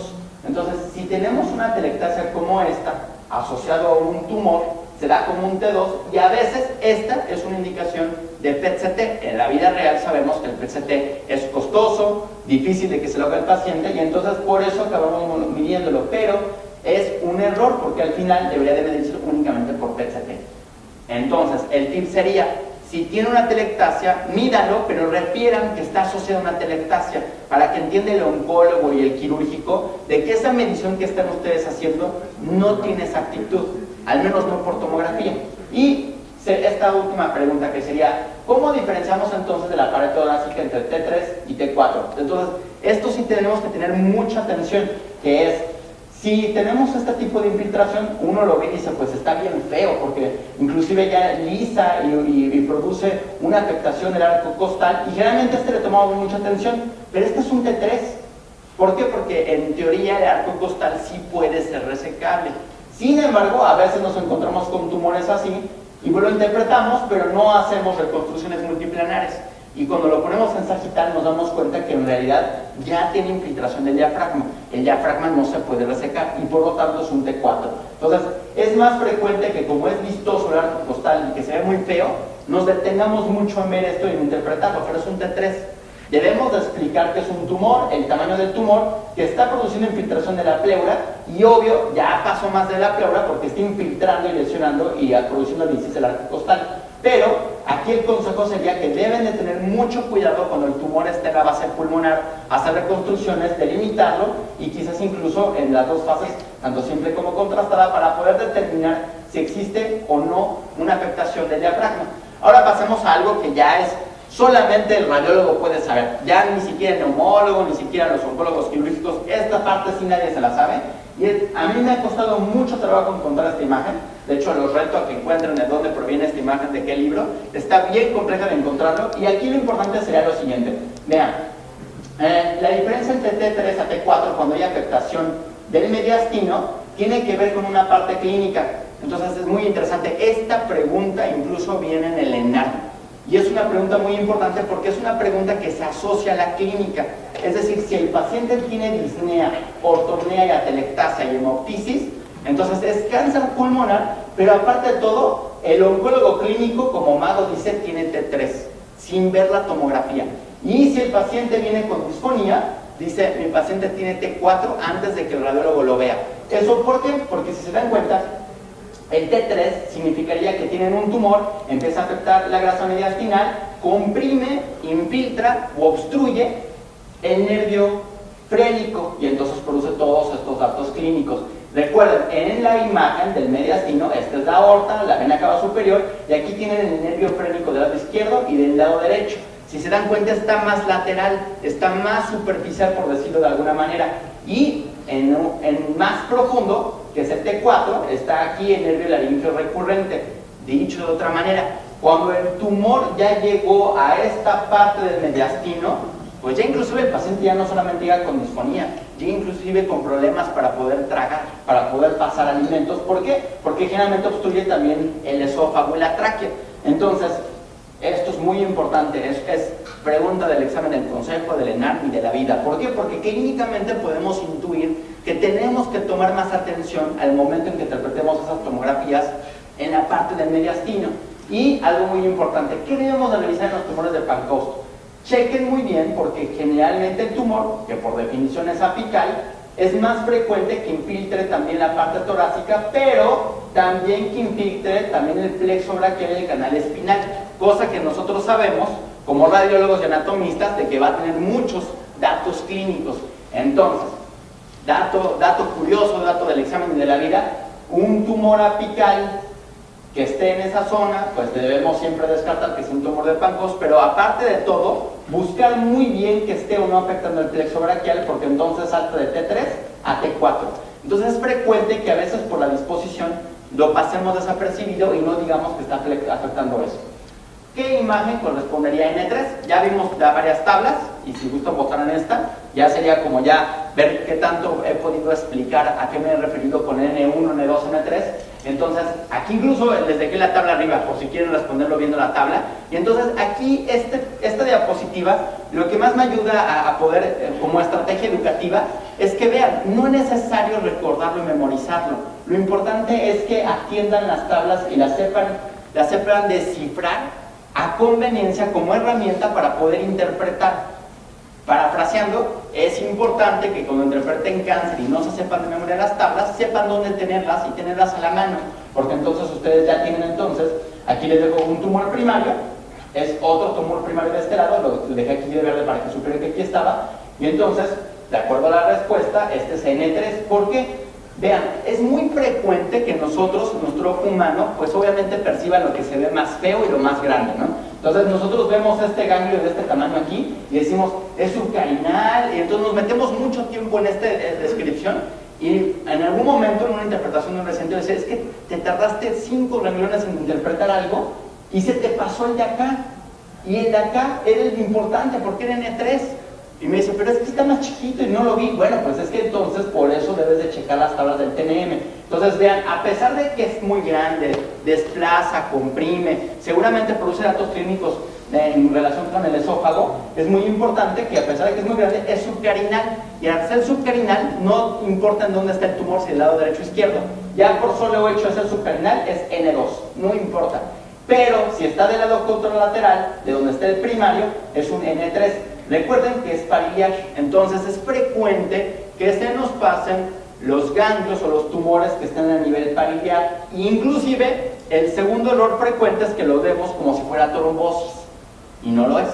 Entonces, si tenemos una telectasia como esta, asociado a un tumor, será como un T2, y a veces esta es una indicación de PET-CT. En la vida real sabemos que el PET-CT es costoso, difícil de que se lo haga el paciente, y entonces por eso acabamos midiéndolo, pero es un error, porque al final debería de medirse únicamente por PET-CT. Entonces, el tip sería, si tiene una telectasia, mídalo, pero refieran que está asociada a una telectasia, para que entienda el oncólogo y el quirúrgico de que esa medición que están ustedes haciendo no tiene exactitud, al menos no por tomografía. Y esta última pregunta, que sería, ¿cómo diferenciamos entonces de la pared torácica entre T3 y T4? Entonces, esto sí tenemos que tener mucha atención, que es, si tenemos este tipo de infiltración, uno lo ve y dice, pues está bien feo, porque inclusive ya lisa y produce una afectación del arco costal, y generalmente le tomamos mucha atención, pero este es un T3. ¿Por qué? Porque en teoría el arco costal sí puede ser resecable. Sin embargo, a veces nos encontramos con tumores así, y lo interpretamos, pero no hacemos reconstrucciones multiplanares. Y cuando lo ponemos en sagital nos damos cuenta que en realidad ya tiene infiltración del diafragma. El diafragma no se puede resecar y por lo tanto es un T4. Entonces es más frecuente que, como es vistoso el arco costal y que se ve muy feo, nos detengamos mucho en ver esto y en interpretarlo, pero es un T3. Debemos de explicar que es un tumor, el tamaño del tumor, que está produciendo infiltración de la pleura, y obvio ya pasó más de la pleura porque está infiltrando y lesionando y produciendo lisis del arco costal. Pero aquí el consejo sería que deben de tener mucho cuidado cuando el tumor esté en la base pulmonar, hacer reconstrucciones, delimitarlo, y quizás incluso en las dos fases, tanto simple como contrastada, para poder determinar si existe o no una afectación del diafragma. Ahora pasemos a algo que ya es solamente el radiólogo puede saber. Ya ni siquiera el neumólogo, ni siquiera los oncólogos quirúrgicos, esta parte sí nadie se la sabe. Y a mí me ha costado mucho trabajo encontrar esta imagen. De hecho, los reto a que encuentren de dónde proviene esta imagen, de qué libro. Está bien compleja de encontrarlo. Y aquí lo importante sería lo siguiente. Vean, la diferencia entre T3 a T4 cuando hay afectación del mediastino tiene que ver con una parte clínica. Entonces es muy interesante. Esta pregunta incluso viene en el ENARM. Y es una pregunta muy importante porque es una pregunta que se asocia a la clínica. Es decir, si el paciente tiene disnea, ortopnea y atelectasia y hemoptisis, entonces es cáncer pulmonar, pero aparte de todo, el oncólogo clínico, como Mago dice, tiene T3, sin ver la tomografía. Y si el paciente viene con disfonía, dice, mi paciente tiene T4 antes de que el radiólogo lo vea. ¿Eso por qué? Porque si se dan cuenta, el T3 significaría que tienen un tumor, empieza a afectar la grasa mediastinal, comprime, infiltra o obstruye el nervio frénico y entonces produce todos estos datos clínicos. Recuerden, en la imagen del mediastino, esta es la aorta, la vena cava superior, y aquí tienen el nervio frénico del lado izquierdo y del lado derecho. Si se dan cuenta, está más lateral, está más superficial, por decirlo de alguna manera. Y en más profundo, que es el T4, está aquí el nervio laríngeo recurrente. Dicho de otra manera, cuando el tumor ya llegó a esta parte del mediastino, pues ya inclusive el paciente ya no solamente llega con disfonía, llega inclusive con problemas para poder tragar, para poder pasar alimentos. ¿Por qué? Porque generalmente obstruye también el esófago y la tráquea. Entonces, esto es muy importante, es pregunta del examen del consejo, del ENARM y de la vida. ¿Por qué? Porque clínicamente podemos intuir que tenemos que tomar más atención al momento en que interpretemos esas tomografías en la parte del mediastino. Y algo muy importante, ¿qué debemos analizar en los tumores de Pancoast? Chequen muy bien porque generalmente el tumor, que por definición es apical, es más frecuente que infiltre también la parte torácica, pero también que infiltre también el plexo braquial y el canal espinal, cosa que nosotros sabemos como radiólogos y anatomistas de que va a tener muchos datos clínicos. Entonces, dato curioso, dato del examen de la vida, un tumor apical que esté en esa zona, pues debemos siempre descartar que es un tumor de Pancoast, pero aparte de todo, buscar muy bien que esté o no afectando el plexo braquial, porque entonces salta de T3 a T4. Entonces es frecuente que a veces por la disposición lo pasemos desapercibido y no digamos que está afectando eso. ¿Qué imagen correspondería a N3? Ya vimos ya varias tablas, y si gustan votar en esta, ya sería como ya ver qué tanto he podido explicar a qué me he referido con N1, N2, N3. Entonces, aquí incluso les dejé la tabla arriba, por si quieren responderlo viendo la tabla. Y entonces aquí, esta diapositiva, lo que más me ayuda a poder, como estrategia educativa, es que vean, no es necesario recordarlo y memorizarlo. Lo importante es que atiendan las tablas y las sepan descifrar a conveniencia como herramienta para poder interpretar. Parafraseando, es importante que cuando interpreten cáncer y no se sepan de memoria las tablas, sepan dónde tenerlas y tenerlas a la mano, porque entonces ustedes ya tienen aquí les dejo un tumor primario, es otro tumor primario de este lado, lo dejé aquí de verde para que supieran que aquí estaba, y entonces, de acuerdo a la respuesta, este es N3, ¿por qué? Vean, es muy frecuente que nosotros, nuestro ojo humano, pues obviamente perciba lo que se ve más feo y lo más grande, ¿no? Entonces nosotros vemos este ganglio de este tamaño aquí y decimos, es subcarinal, y entonces nos metemos mucho tiempo en esta descripción y en algún momento en una interpretación de un reciente decía, es que te tardaste 5 renglones en interpretar algo y se te pasó el de acá, y el de acá era el importante porque era N3. Y me dice, pero es que está más chiquito y no lo vi. Bueno, pues es que entonces por eso debes de checar las tablas del TNM. Entonces vean, a pesar de que es muy grande, desplaza, comprime, seguramente produce datos clínicos en relación con el esófago, es muy importante que a pesar de que es muy grande, es subcarinal. Y al ser subcarinal, no importa en dónde está el tumor, si del lado derecho o izquierdo. Ya por solo hecho de ser subcarinal, es N2, no importa. Pero si está del lado contralateral, de donde está el primario, es un N3. Recuerden que es pariliar, entonces es frecuente que se nos pasen los ganglios o los tumores que están a nivel pariliar. Inclusive, el segundo error frecuente es que lo vemos como si fuera trombosis, y no lo es.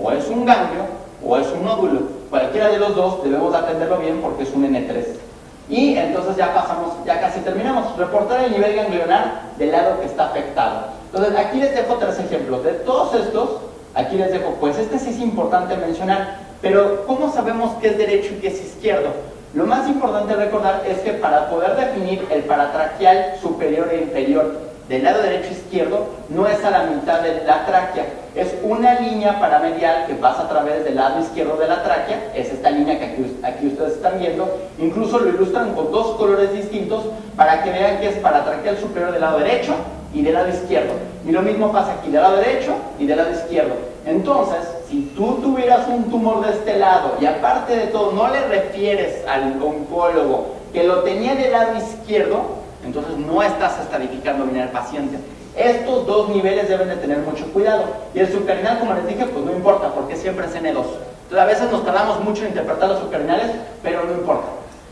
O es un ganglio o es un nódulo. Cualquiera de los dos debemos atenderlo bien porque es un N3. Y entonces ya pasamos, ya casi terminamos. Reportar el nivel ganglionar del lado que está afectado. Entonces aquí les dejo 3 ejemplos. De todos estos, Aquí les dejo, pues este sí es importante mencionar, pero ¿cómo sabemos qué es derecho y qué es izquierdo? Lo más importante recordar es que para poder definir el paratraqueal superior e inferior del lado derecho e izquierdo, no es a la mitad de la tráquea, es una línea paramedial que pasa a través del lado izquierdo de la tráquea, es esta línea que aquí ustedes están viendo, incluso lo ilustran con dos colores distintos para que vean que es paratraqueal superior del lado derecho y del lado izquierdo. Y lo mismo pasa aquí del lado derecho y del lado izquierdo. Entonces, si tú tuvieras un tumor de este lado y aparte de todo no le refieres al oncólogo que lo tenía del lado izquierdo, entonces no estás estadificando bien al paciente. Estos dos niveles deben de tener mucho cuidado. Y el subcarinal, como les dije, pues no importa, porque siempre es N2. Entonces a veces nos tardamos mucho en interpretar los subcarinales, pero no importa.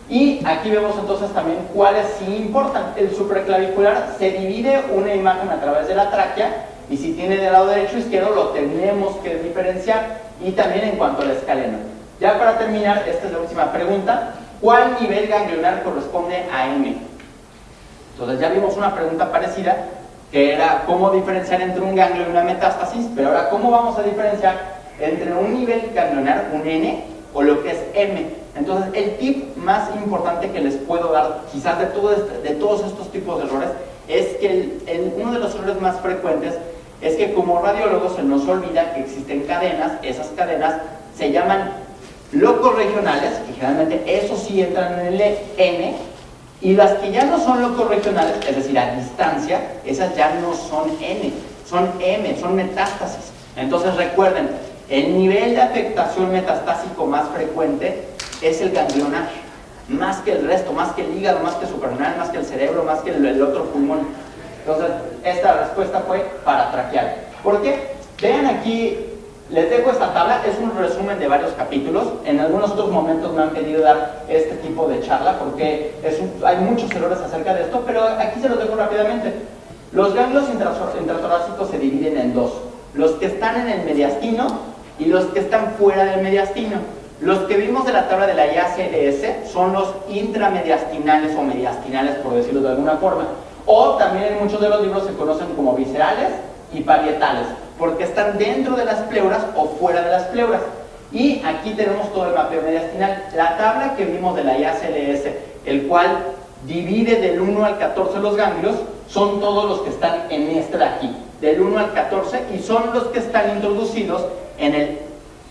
Y aquí vemos entonces también cuáles sí importan. El supraclavicular se divide una imagen a través de la tráquea, y si tiene del lado derecho o izquierdo lo tenemos que diferenciar, y también en cuanto al escaleno. Ya para terminar, esta es la última pregunta: ¿cuál nivel ganglionar corresponde a M? Entonces ya vimos una pregunta parecida, que era cómo diferenciar entre un ganglio y una metástasis, pero ahora ¿cómo vamos a diferenciar entre un nivel ganglionar, un N, o lo que es M? Entonces el tip más importante que les puedo dar, quizás de todos estos tipos de errores, es que uno de los errores más frecuentes es que como radiólogos se nos olvida que existen cadenas. Esas cadenas se llaman locorregionales, que generalmente eso sí entran en el N, y las que ya no son locorregionales, es decir, a distancia, esas ya no son N, son M, son metástasis. Entonces recuerden, el nivel de afectación metastásico más frecuente es el ganglionar, más que el resto, más que el hígado, más que el suprarrenal, más que el cerebro, más que el otro pulmón. Entonces, esta respuesta fue paratraqueal. ¿Por qué? Vean aquí, les dejo esta tabla, es un resumen de varios capítulos. En algunos otros momentos me han pedido dar este tipo de charla porque hay muchos errores acerca de esto, pero aquí se los dejo rápidamente. Los ganglios intratorácicos se dividen en dos: los que están en el mediastino y los que están fuera del mediastino. Los que vimos de la tabla de la IACLS son los intramediastinales o mediastinales, por decirlo de alguna forma, o también en muchos de los libros se conocen como viscerales y parietales, porque están dentro de las pleuras o fuera de las pleuras. Y aquí tenemos todo el mapeo mediastinal. La tabla que vimos de la IACLS, el cual divide del 1 al 14 los ganglios, son todos los que están en este de aquí, del 1 al 14, y son los que están introducidos en el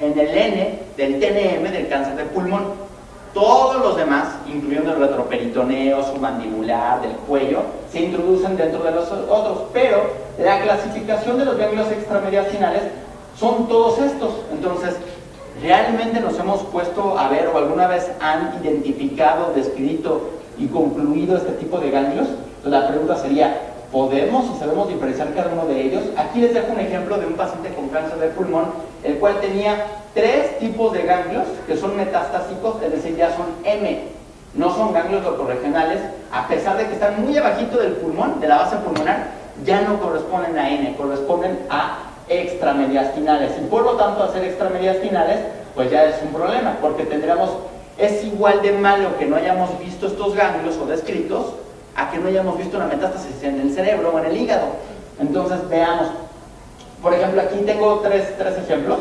N del TNM, del cáncer de pulmón. Todos los demás, incluyendo el retroperitoneo, submandibular, del cuello, se introducen dentro de los otros, pero la clasificación de los ganglios extramediastinales son todos estos. Entonces, ¿realmente nos hemos puesto a ver o alguna vez han identificado, descrito y concluido este tipo de ganglios? Entonces, la pregunta sería, ¿podemos y sabemos diferenciar cada uno de ellos? Aquí les dejo un ejemplo de un paciente con cáncer de pulmón, el cual tenía 3 tipos de ganglios que son metastásicos, es decir, ya son M, no son ganglios locorregionales, a pesar de que están muy abajito del pulmón, de la base pulmonar, ya no corresponden a N, corresponden a extramediastinales, y por lo tanto al ser extramediastinales, pues ya es un problema, porque es igual de malo que no hayamos visto estos ganglios o descritos, a que no hayamos visto una metástasis en el cerebro o en el hígado. Entonces veamos, por ejemplo, aquí tengo tres ejemplos.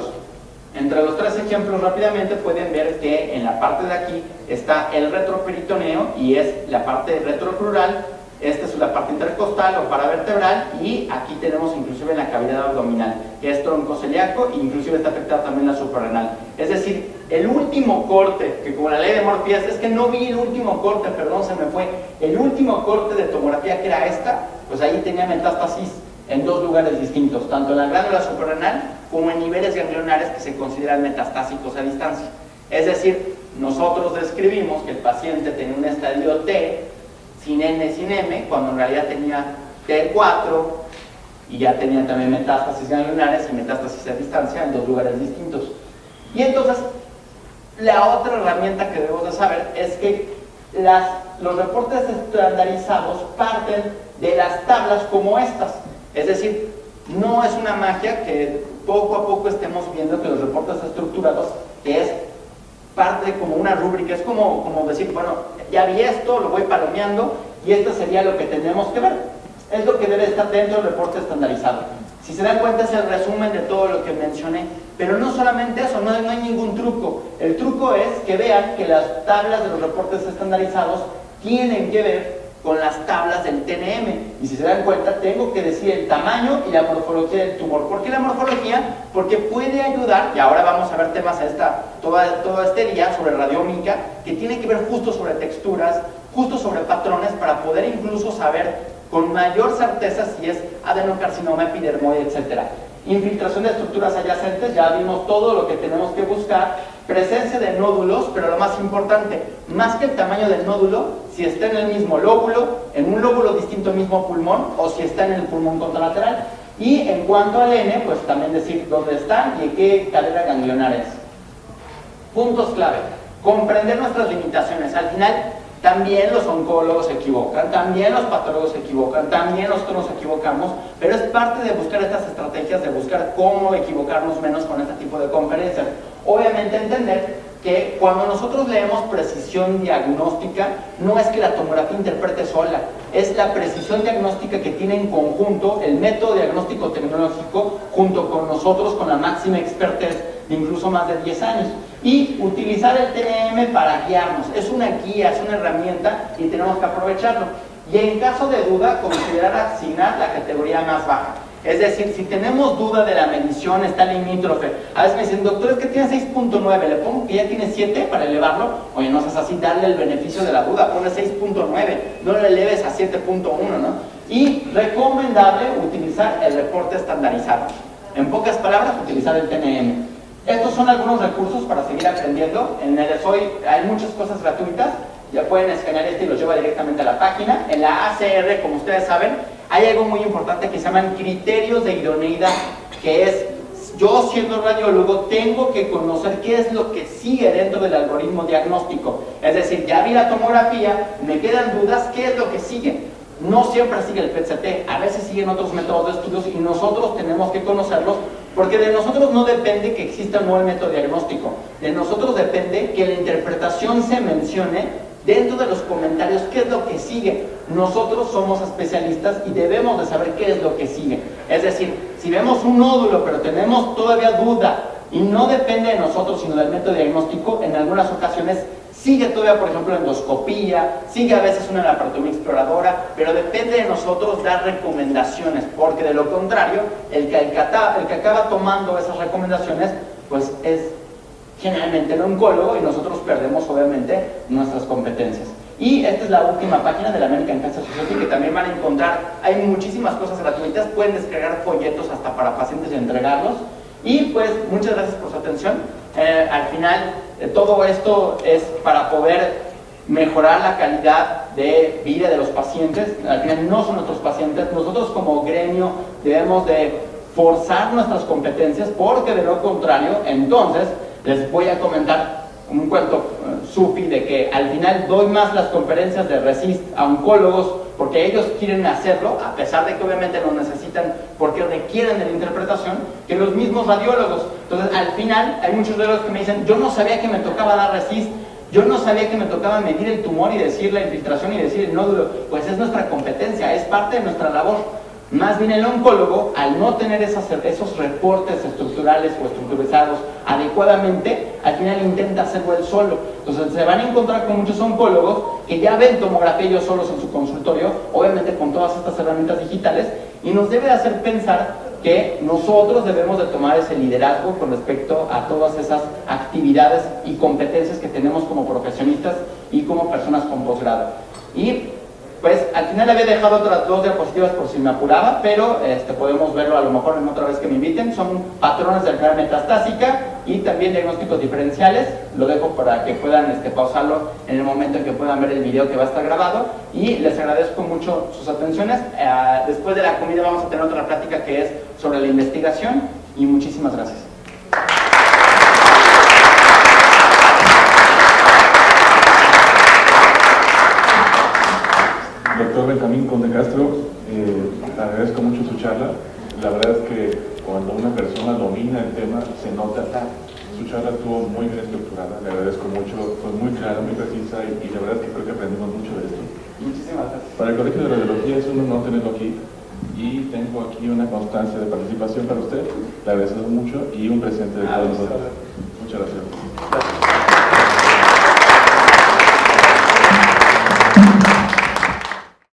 Entre los 3 ejemplos rápidamente pueden ver que en la parte de aquí está el retroperitoneo y es la parte retrocrural. Esta es la parte intercostal o paravertebral, y aquí tenemos inclusive la cavidad abdominal, que es troncoceliaco, e inclusive está afectada también la suprarrenal. Es decir, el último corte, que como la ley de Morpheus, es que no vi el último corte, perdón, se me fue, el último corte de tomografía, que era esta, pues ahí tenía metástasis en 2 lugares distintos, tanto en la glándula suprarrenal como en niveles ganglionares que se consideran metastásicos a distancia. Es decir, nosotros describimos que el paciente tenía un estadio T, sin N, sin M, cuando en realidad tenía T4 y ya tenía también metástasis ganglionares y metástasis a distancia en 2 lugares distintos. Y entonces, la otra herramienta que debemos de saber es que los reportes estandarizados parten de las tablas como estas. Es decir, no es una magia que poco a poco estemos viendo que los reportes estructurados, que es parte como una rúbrica, es como decir, bueno, ya vi esto, lo voy palomeando y esto sería lo que tenemos que ver. Es lo que debe estar dentro del reporte estandarizado. Si se dan cuenta es el resumen de todo lo que mencioné, pero no solamente eso, no hay ningún truco. El truco es que vean que las tablas de los reportes estandarizados tienen que ver con las tablas del TNM, y si se dan cuenta tengo que decir el tamaño y la morfología del tumor. ¿Por qué la morfología? Porque puede ayudar, y ahora vamos a ver temas todo este día sobre radiómica, que tiene que ver justo sobre texturas, justo sobre patrones, para poder incluso saber con mayor certeza si es adenocarcinoma, epidermoide, etc. Infiltración de estructuras adyacentes, ya vimos todo lo que tenemos que buscar. Presencia de nódulos, pero lo más importante, más que el tamaño del nódulo, si está en el mismo lóbulo, en un lóbulo distinto al mismo pulmón, o si está en el pulmón contralateral. Y en cuanto al N, pues también decir dónde está y en qué cadena ganglionar es. Puntos clave: comprender nuestras limitaciones. Al final, también los oncólogos se equivocan, también los patólogos se equivocan, también nosotros nos equivocamos, pero es parte de buscar estas estrategias, de buscar cómo equivocarnos menos con este tipo de conferencias. Obviamente entender que cuando nosotros leemos precisión diagnóstica, no es que la tomografía interprete sola, es la precisión diagnóstica que tiene en conjunto el método diagnóstico tecnológico junto con nosotros, con la máxima expertez de incluso más de 10 años. Y utilizar el TNM para guiarnos, es una guía, es una herramienta y tenemos que aprovecharlo. Y en caso de duda, considerar asignar la categoría más baja. Es decir, si tenemos duda de la medición, está limítrofe. A veces me dicen, doctor, es que tiene 6.9, le pongo que ya tiene 7 para elevarlo. Oye, no seas así, darle el beneficio de la duda, ponle 6.9, no le eleves a 7.1, ¿no? Y recomendable utilizar el reporte estandarizado. En pocas palabras, utilizar el TNM. Estos son algunos recursos para seguir aprendiendo. En el ESOI hay muchas cosas gratuitas. Ya pueden escanear este y los lleva directamente a la página. En la ACR, como ustedes saben, hay algo muy importante que se llaman criterios de idoneidad, que es, yo siendo radiólogo tengo que conocer qué es lo que sigue dentro del algoritmo diagnóstico. Es decir, ya vi la tomografía, me quedan dudas, ¿qué es lo que sigue? No siempre sigue el PET-CT, a veces siguen otros métodos de estudios y nosotros tenemos que conocerlos, porque de nosotros no depende que exista o no el método diagnóstico, de nosotros depende que la interpretación se mencione dentro de los comentarios qué es lo que sigue. Nosotros somos especialistas y debemos de saber qué es lo que sigue. Es decir, si vemos un nódulo pero tenemos todavía duda y no depende de nosotros sino del método diagnóstico, en algunas ocasiones sigue todavía, por ejemplo, endoscopía, sigue a veces una laparotomía exploradora, pero depende de nosotros dar recomendaciones, porque de lo contrario, el que acaba tomando esas recomendaciones, pues es generalmente el oncólogo y nosotros perdemos obviamente nuestras competencias. Y esta es la última página de la American Cancer Society, que también van a encontrar, hay muchísimas cosas gratuitas, pueden descargar folletos hasta para pacientes y entregarlos. Y pues muchas gracias por su atención. Al final todo esto es para poder mejorar la calidad de vida de los pacientes. Al final no son nuestros pacientes, nosotros como gremio debemos de forzar nuestras competencias, porque de lo contrario, entonces les voy a comentar un cuento sufi de que al final doy más las conferencias de RECIST a oncólogos porque ellos quieren hacerlo, a pesar de que obviamente lo necesitan porque requieren de la interpretación, que los mismos radiólogos. Entonces al final hay muchos radiólogos que me dicen, yo no sabía que me tocaba dar RECIST, yo no sabía que me tocaba medir el tumor y decir la infiltración y decir el nódulo. Pues es nuestra competencia, es parte de nuestra labor. Más bien el oncólogo, al no tener esos reportes estructurales o estructurizados adecuadamente, al final intenta hacerlo él solo. Entonces se van a encontrar con muchos oncólogos que ya ven tomografía ellos solos en su consultorio, obviamente con todas estas herramientas digitales, y nos debe hacer pensar que nosotros debemos de tomar ese liderazgo con respecto a todas esas actividades y competencias que tenemos como profesionistas y como personas con posgrado. Y pues al final había dejado otras 2 diapositivas por si me apuraba, pero podemos verlo a lo mejor en otra vez que me inviten. Son patrones de enfermedad metastásica y también diagnósticos diferenciales. Lo dejo para que puedan pausarlo en el momento en que puedan ver el video que va a estar grabado. Y les agradezco mucho sus atenciones. Después de la comida vamos a tener otra plática que es sobre la investigación, y muchísimas gracias. Doctor Benjamín Conde Castro, agradezco mucho su charla. La verdad es que cuando una persona domina el tema se nota. Su charla estuvo muy bien estructurada, le agradezco mucho, fue muy clara, muy precisa y la verdad es que creo que aprendimos mucho de esto. Muchísimas gracias. Para el Colegio de Radiología es un honor tenerlo aquí y tengo aquí una constancia de participación para usted, le agradecemos mucho, y un presente de todos nosotros. Muchas gracias.